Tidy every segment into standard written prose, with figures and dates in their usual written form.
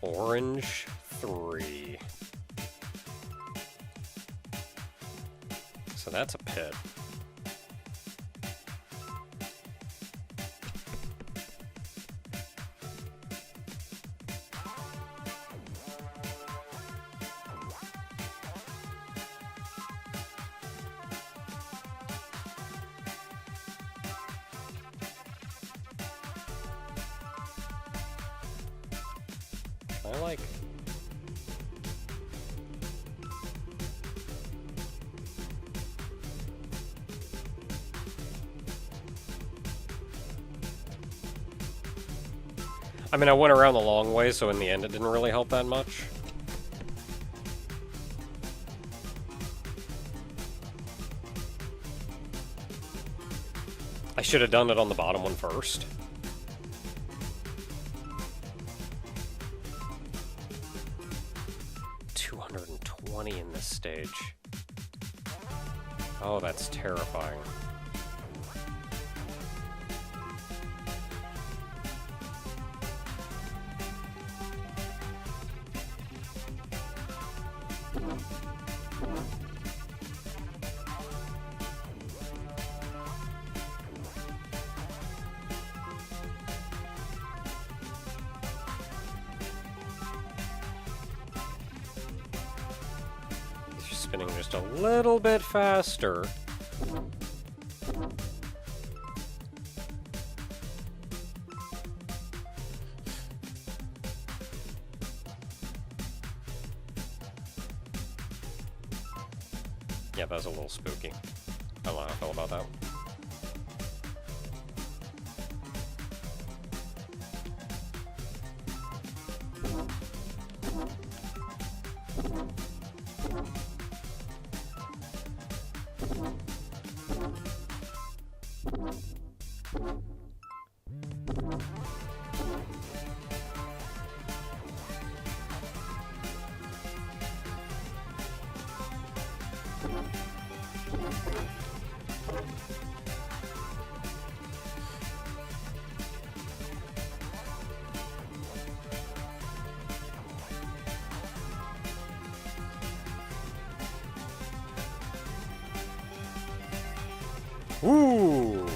Orange 3. So that's a pit. I like... I mean, I went around the long way, so in the end it didn't really help that much. I should have done it on the bottom one first. In this stage. Oh, that's terrifying. Spinning just a little bit faster. Yeah, that was a little spooky. I don't know how I feel about that. Ooh!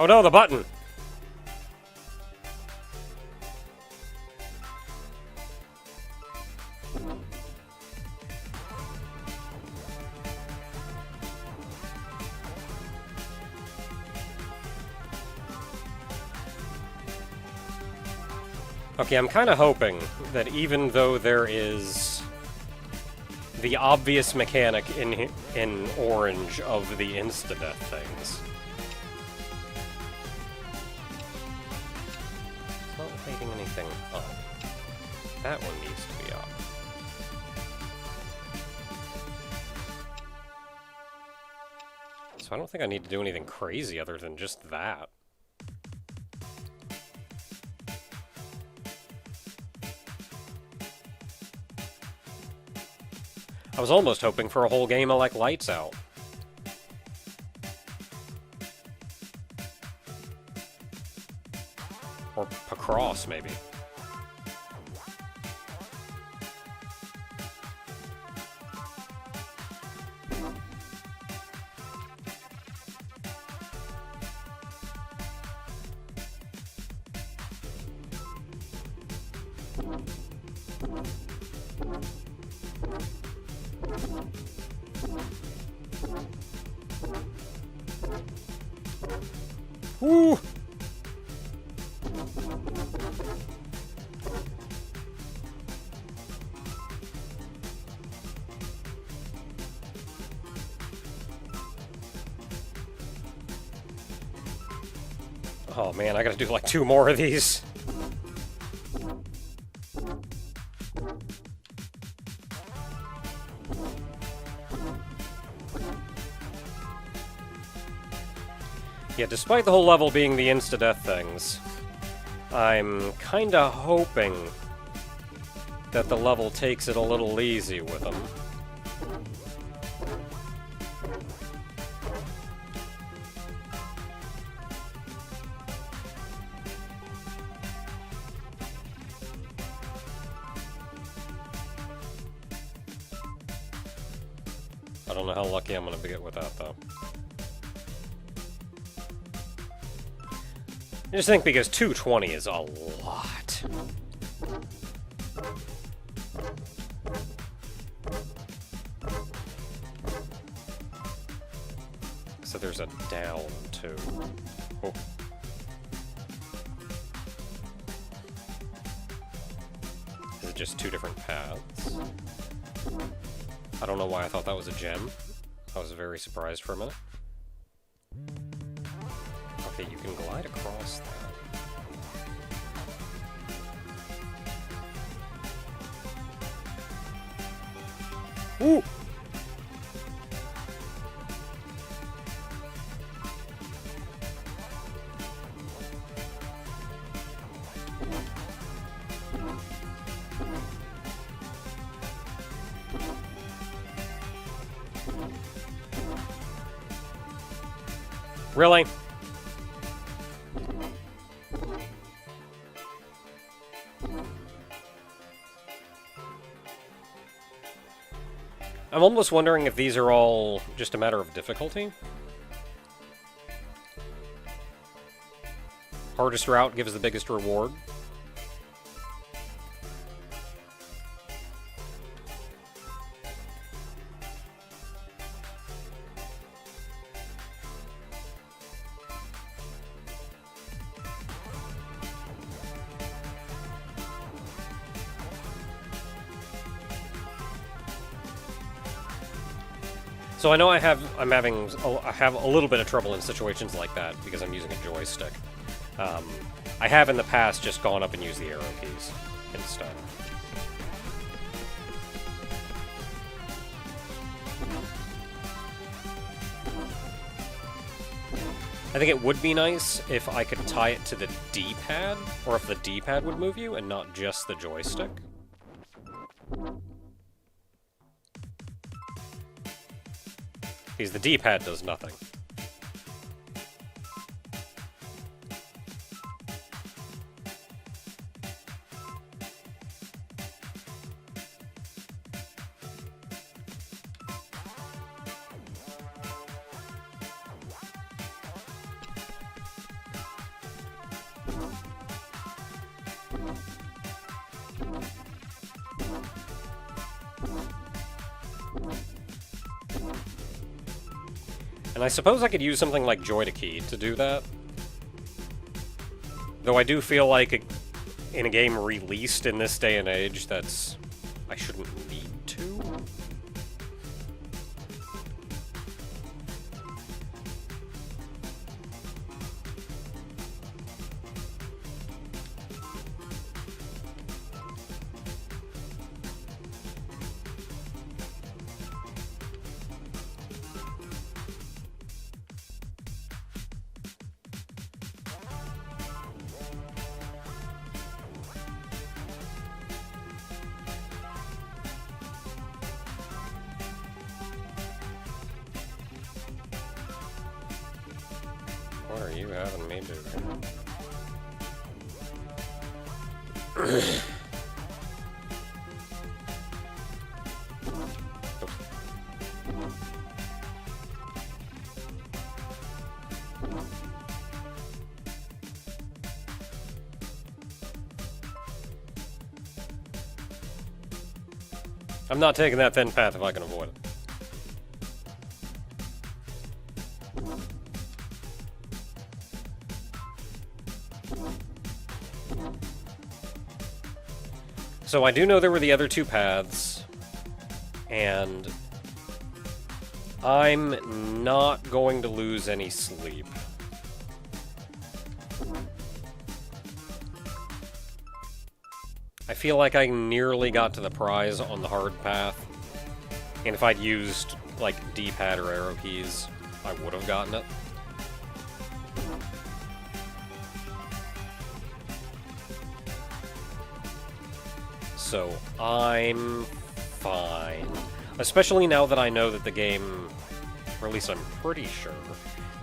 Oh no, the button! Okay, I'm kind of hoping that even though there is the obvious mechanic in Orange of the insta-death things, it's not lighting anything up. That one needs to be up. So I don't think I need to do anything crazy other than just that. I was almost hoping for a whole game of, like, Lights Out. Or Pacross, maybe. Woo! Oh man, I gotta do like 2 more of these. Yeah, despite the whole level being the insta-death things, I'm kinda hoping that the level takes it a little easy with them. I don't know how lucky I'm gonna get with that, though. I just think because 220 is a lot. So there's a down, too. Oh. Is it just two different paths? I don't know why I thought that was a gem. I was very surprised for a minute. Okay, you can glide across that. Ooh! Really? I'm almost wondering if these are all just a matter of difficulty. Hardest route gives the biggest reward. So I know I have a little bit of trouble in situations like that because I'm using a joystick. I have in the past just gone up and used the arrow keys instead. I think it would be nice if I could tie it to the D-pad, or if the D-pad would move you and not just the joystick. Because the D-pad does nothing. And I suppose I could use something like Joy to Key to do that. Though I do feel like in a game released in this day and age, I shouldn't need to. What are you having me do? I'm not taking that thin path if I can avoid it. So I do know there were the other two paths, and I'm not going to lose any sleep. I feel like I nearly got to the prize on the hard path, and if I'd used, like, D-pad or arrow keys, I would have gotten it. so I'm fine. Especially now that I know that the game, or at least I'm pretty sure,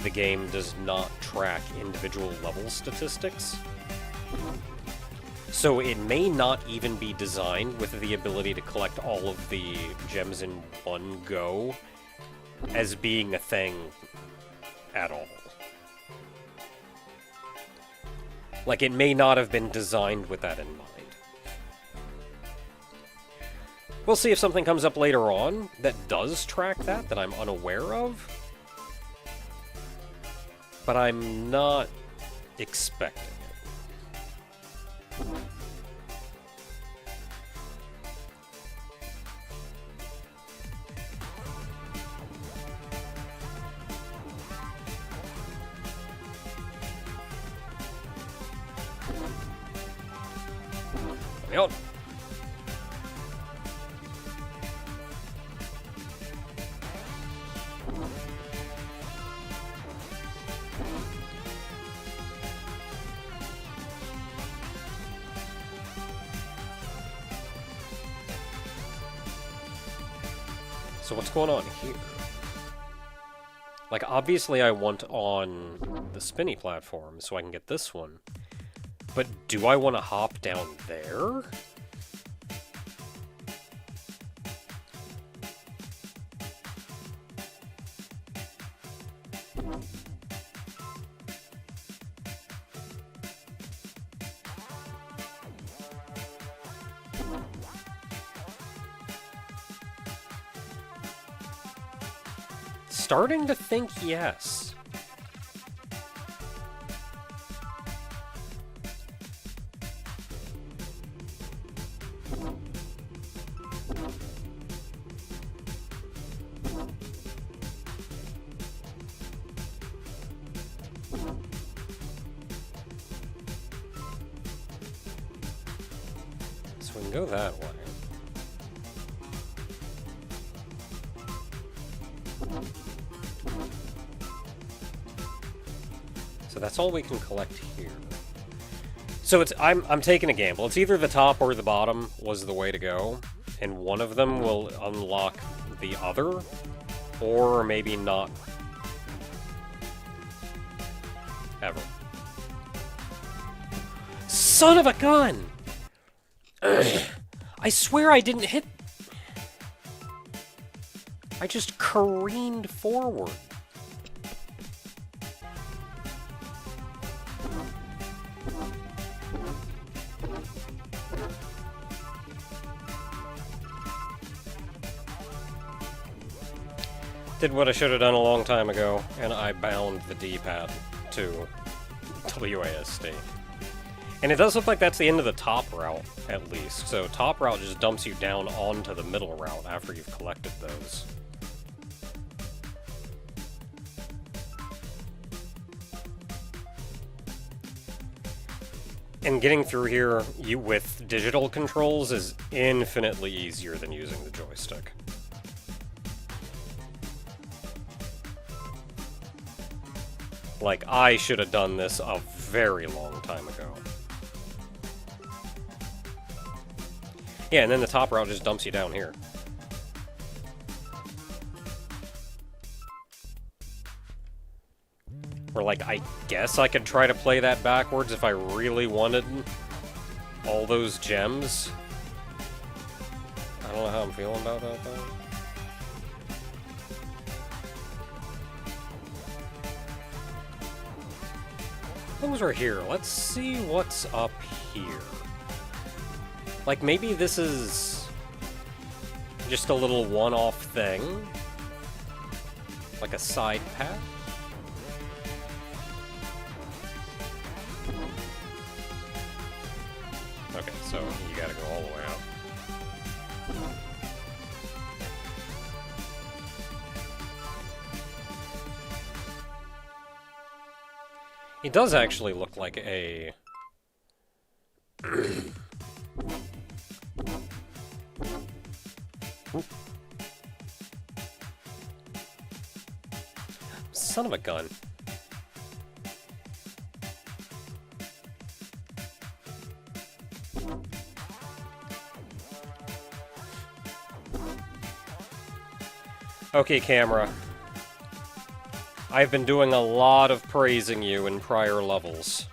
the game does not track individual level statistics. So it may not even be designed with the ability to collect all of the gems in one go as being a thing at all. Like, it may not have been designed with that in mind. We'll see if something comes up later on that does track that I'm unaware of. But I'm not expecting it. Let me out. So what's going on here? Like, obviously I want on the spinny platform so I can get this one. But do I want to hop down there? Starting to think yes. So we can go that way. So that's all we can collect here. So it's I'm taking a gamble. It's either the top or the bottom was the way to go, and one of them will unlock the other, or maybe not ever. Son of a gun! I swear I didn't hit. I just careened forward. Did what I should have done a long time ago, and I bound the D-pad to WASD. And it does look like that's the end of the top route, at least. So top route just dumps you down onto the middle route after you've collected those. And getting through here with digital controls is infinitely easier than using the joystick. Like, I should have done this a very long time ago. Yeah, and then the top route just dumps you down here. Or, like, I guess I could try to play that backwards if I really wanted all those gems. I don't know how I'm feeling about that, though. Those are here. Let's see what's up here. Like, maybe this is just a little one-off thing? Like a side path? Okay, so you gotta go all the way out. It does actually look like a... Son of a gun. Okay, camera. I've been doing a lot of praising you in prior levels.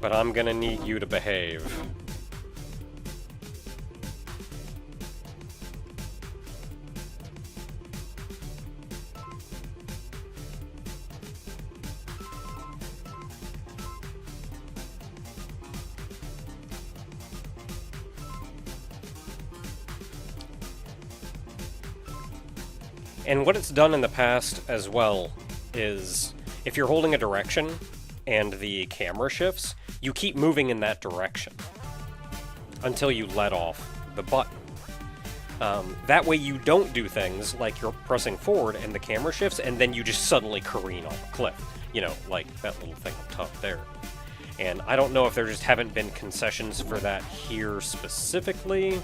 But I'm gonna need you to behave. And what it's done in the past as well is, if you're holding a direction and the camera shifts, you keep moving in that direction until you let off the button. That way you don't do things like you're pressing forward and the camera shifts and then you just suddenly careen off a cliff. You know, like that little thing up top there. And I don't know if there just haven't been concessions for that here specifically.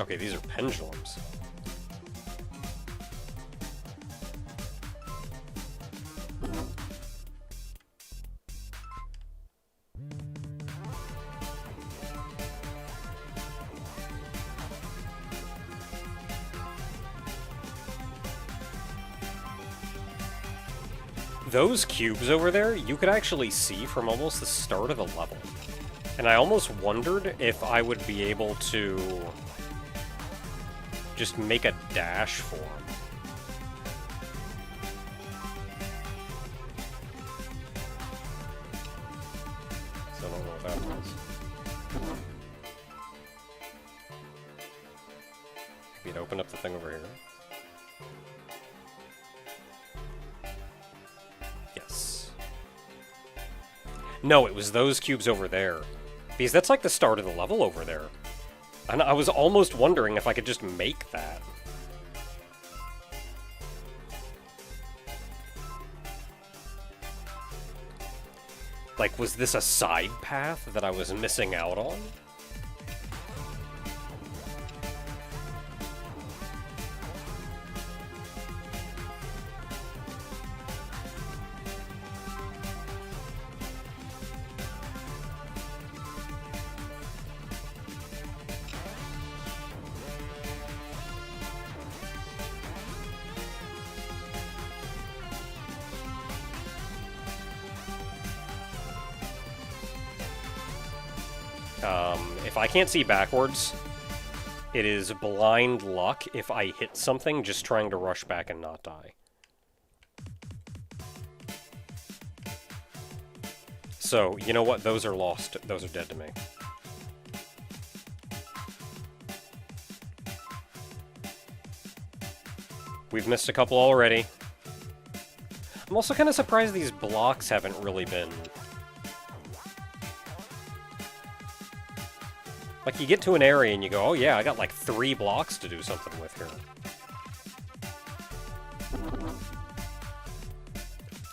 Okay, these are pendulums. Those cubes over there, you could actually see from almost the start of the level. And I almost wondered if I would be able to just make a dash for him. So I don't know what that was. Maybe to open up the thing over here. Yes. No, it was those cubes over there. Because that's like the start of the level over there. And I was almost wondering if I could just make that. Like, was this a side path that I was missing out on? If I can't see backwards, it is blind luck if I hit something just trying to rush back and not die. So, you know what? Those are lost. Those are dead to me. We've missed a couple already. I'm also kind of surprised these blocks haven't really been... Like, you get to an area and you go, oh yeah, I got like 3 blocks to do something with here.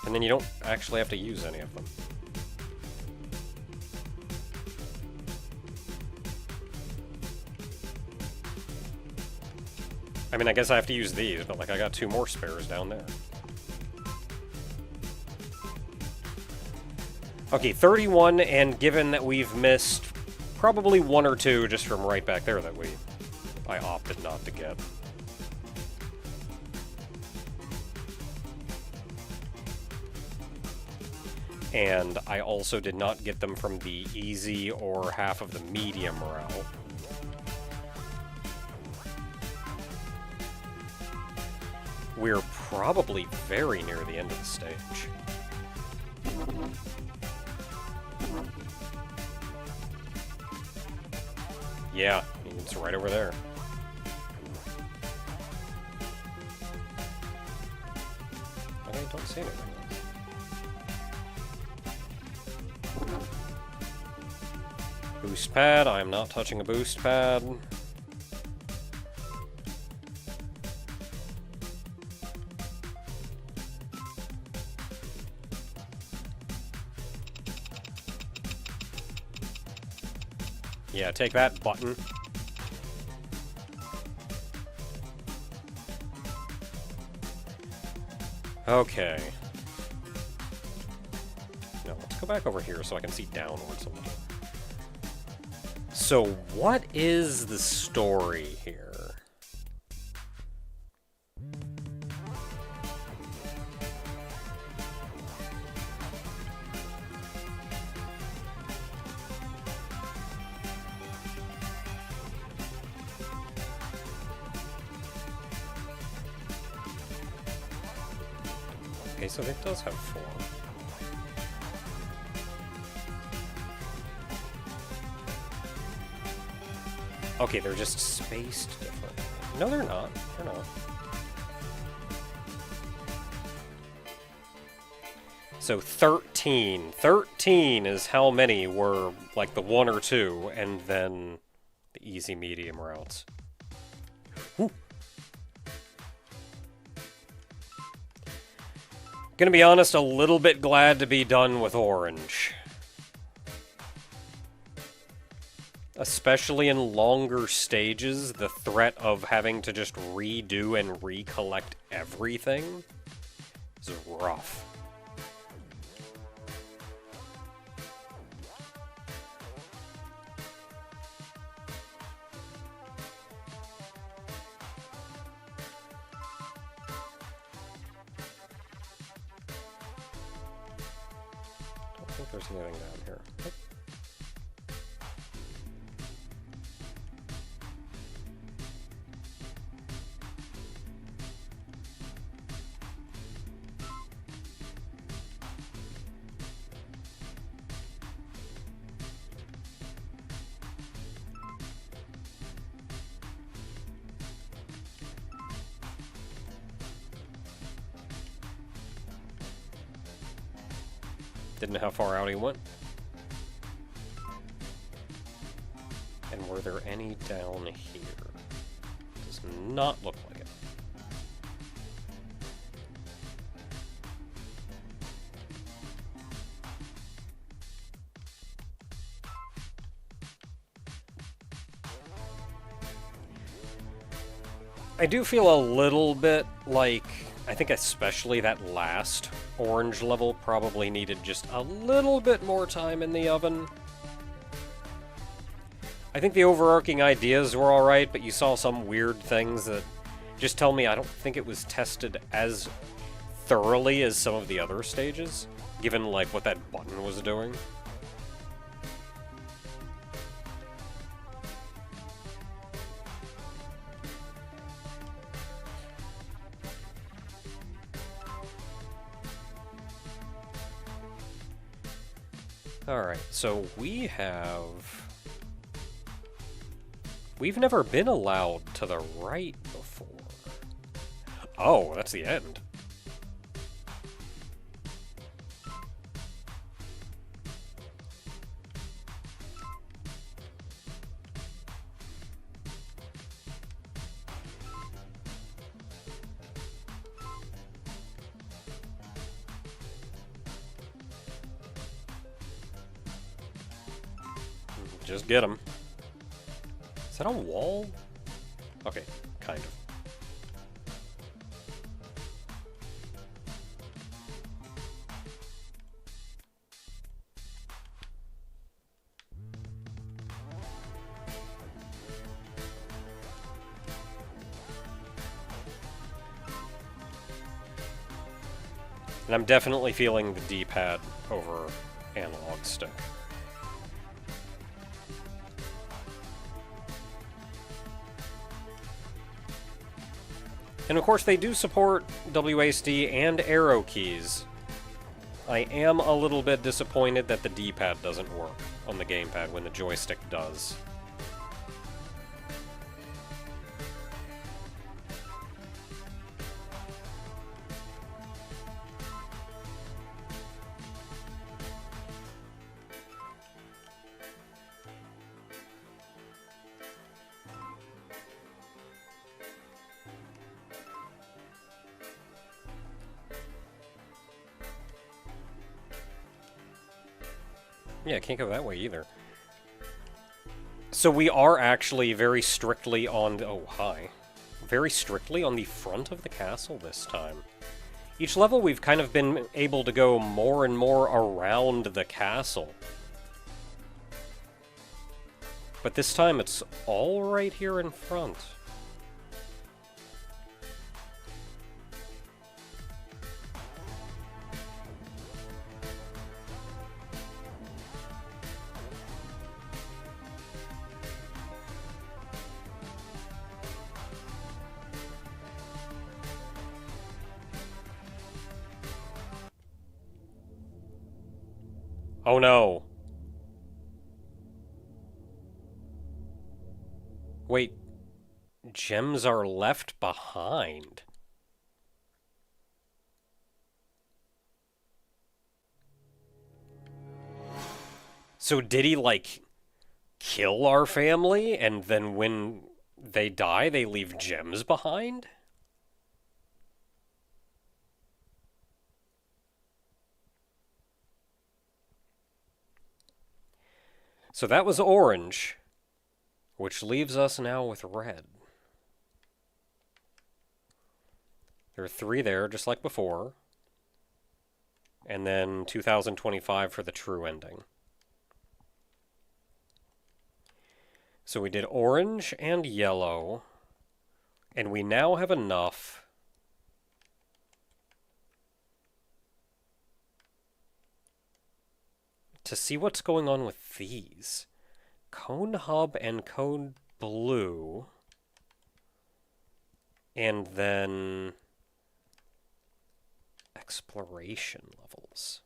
And then you don't actually have to use any of them. I mean, I guess I have to use these, but like I got 2 more spares down there. Okay, 31, and given that we've missed probably 1 or 2 just from right back there that I opted not to get. And I also did not get them from the easy or half of the medium route. We're probably very near the end of the stage. Yeah, it's right over there. don't see anything else. Boost pad. I am not touching a boost pad. Yeah, take that, button. Okay. Now, let's go back over here so I can see downwards a little. So, what is the story here? Okay, so it does have 4. Okay, they're just spaced differently. No, they're not. They're not. So 13. 13 is how many were, like, the 1 or 2, and then the easy medium routes. Whew. Gonna be honest, a little bit glad to be done with orange. Especially in longer stages, the threat of having to just redo and recollect everything is rough. Don't think there's anything down here. Nope. Didn't know how far out he went. And were there any down here? Does not look like it. I do feel a little bit like, I think especially that last orange level probably needed just a little bit more time in the oven. I think the overarching ideas were alright, but you saw some weird things that just tell me I don't think it was tested as thoroughly as some of the other stages, given like what that button was doing. Alright, so we've never been allowed to the right before. Oh, that's the end. Just get him. Is that a wall? Okay, kind of. And I'm definitely feeling the D-pad over analog stick. And of course they do support WASD and arrow keys. I am a little bit disappointed that the D-pad doesn't work on the gamepad when the joystick does. Yeah, can't go that way either. So we are actually very strictly on the... Oh, hi. Very strictly on the front of the castle this time. Each level we've kind of been able to go more and more around the castle. But this time it's all right here in front. Oh no. Wait, gems are left behind. So did he, like, kill our family, and then when they die, they leave gems behind? So that was orange, which leaves us now with red. There are 3 there, just like before. And then 2025 for the true ending. So we did orange and yellow, and we now have enough to see what's going on with these. Cone hub and cone blue. And then exploration levels.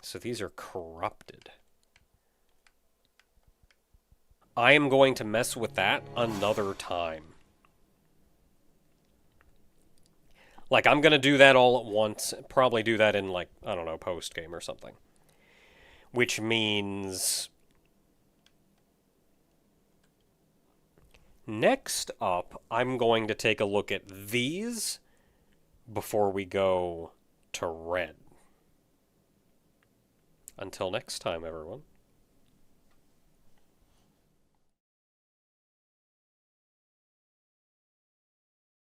So these are corrupted. I am going to mess with that another time. Like, I'm going to do that all at once. Probably do that in, like, I don't know, post-game or something. Which means... Next up, I'm going to take a look at these before we go to red. Until next time, everyone.